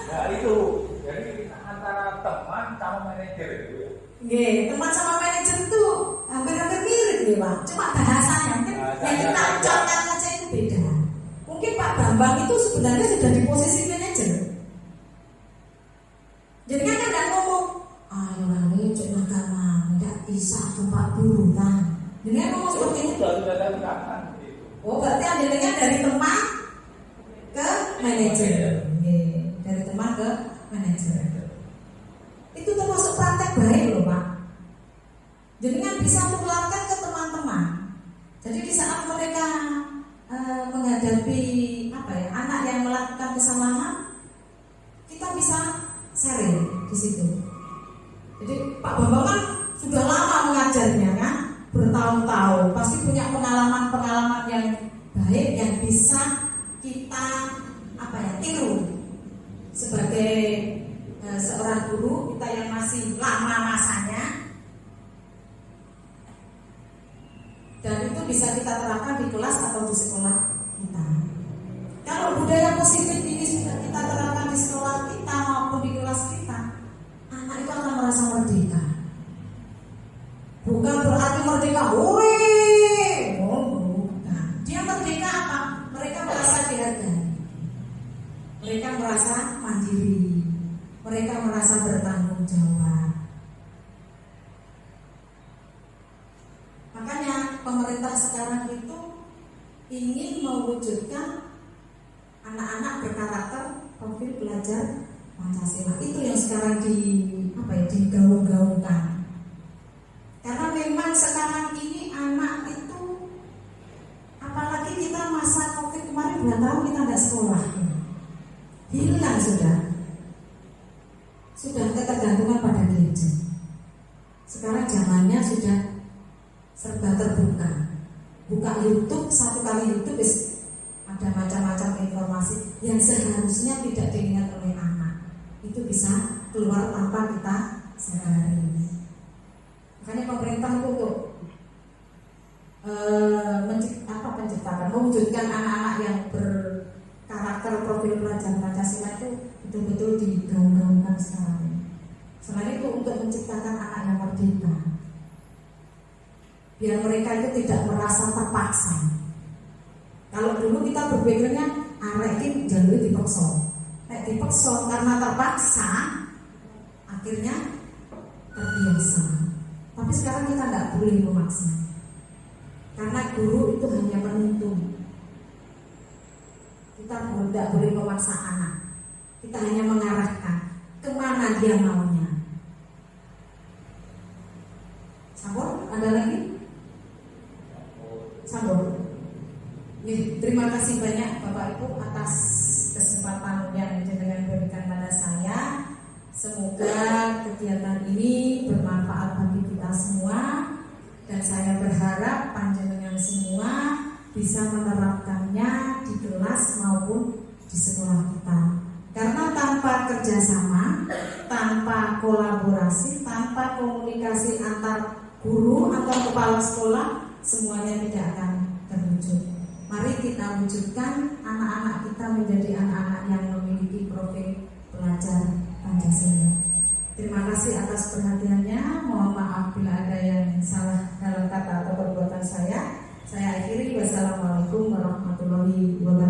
Nah itu, jadi antara teman sama manajer itu ya. Teman sama manajer itu hampir-hampir mirip nih pak. Cuma bahasanya mungkin yang kita ucapkan aja itu beda. Mungkin Pak Bambang itu sebenarnya sudah di posisi manajer. Jadi kan nggak ngomong, ayo lagi cek nakama, nggak bisa ke Pak Guru kan. Jadi kan ngomong seperti itu. Sudah dari kapan? Oh berarti adanya dari teman ke manajer. Dari teman ke manajer. Itu termasuk praktek baik loh Pak. Jadi kan bisa menularkan ke teman-teman. Jadi di saat mereka menghadapi anak yang melakukan kesalahan, kita bisa sharing di situ. Jadi Pak Bambang kan sudah lama mengajarnya kan, bertahun-tahun, pasti punya pengalaman-pengalaman yang baik yang bisa kita tiru sebagai seorang guru kita yang masih lama masanya, dan itu bisa kita terapkan di kelas atau di sekolah kita. Kalau budaya positif ini sudah kita Mereka merasa mandiri, mereka merasa bertanggung jawab. Makanya pemerintah sekarang itu ingin mewujudkan anak-anak berkarakter profil belajar Pancasila. Itu yang sekarang digaung-gaungkan. Karena memang sekarang ini anak itu, apalagi kita masa COVID kemarin 2 tahun kita nggak sekolah, hilang sudah ketergantungan pada gadget. Sekarang zamannya sudah serba terbuka. Buka YouTube, 1 kali YouTube ada macam-macam informasi yang seharusnya tidak diingat oleh anak. Itu bisa keluar tanpa kita sadari. Makanya pemerintah itu mewujudkan anak-anak yang berkarakter profil pelajar Pancasila itu betul-betul digaung-gaungkan sekarang ini. Selain itu untuk menciptakan anak yang merdeka, biar mereka itu tidak merasa terpaksa. Kalau dulu kita berpikirnya arek ini jalur dipaksa, karena terpaksa akhirnya terbiasa. Tapi sekarang kita nggak boleh memaksa, karena guru itu hanya menuntun. Kita tidak boleh memaksa anak, kita hanya mengarahkan kemana dia maunya. Sambor, ada lagi? Sambor. Terima kasih banyak Bapak Ibu atas kesempatan yang jenengan berikan pada saya. Semoga kegiatan ini bermanfaat bagi kita semua, dan saya berharap panjenengan semua bisa menerapkannya di kelas maupun di sekolah kita. Karena tanpa kerjasama, tanpa kolaborasi, tanpa komunikasi antar guru atau kepala sekolah, semuanya tidak akan terwujud. Mari kita wujudkan anak-anak kita menjadi anak-anak yang memiliki profil pelajar Pancasila. Terima kasih atas perhatiannya. Mohon maaf bila ada yang salah dalam kata atau perbuatan saya. Saya akhiri. Wassalamualaikum warahmatullahi wabarakatuh.